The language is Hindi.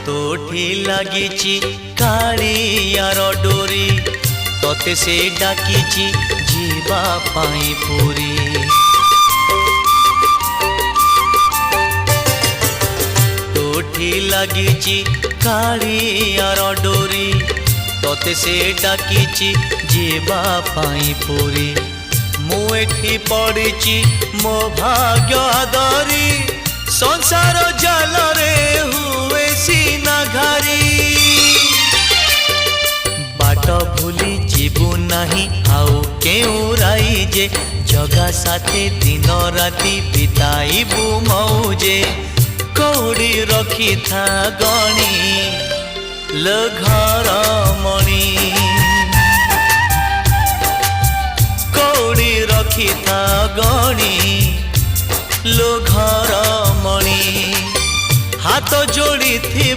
तोठी लागिची कालियार डोरी तोते से डाकिची जीवा पाई पुरी। तोठी लागिची कालियार डोरी तोते से डाकिची जीवा पाई पुरी। मु एठी पड़िची मो भाग्य आदरी संसार जाल रे हुए सीना घारी। बाट भूली जीवु नहीं आउ केउ राई जे जगा साथे दिन राति बिताइबु मौजे। कौड़ी रखी था गणी लो घर मणि कौड़ी रखी था गणी लो घर मणि हाथ जोड़ी थी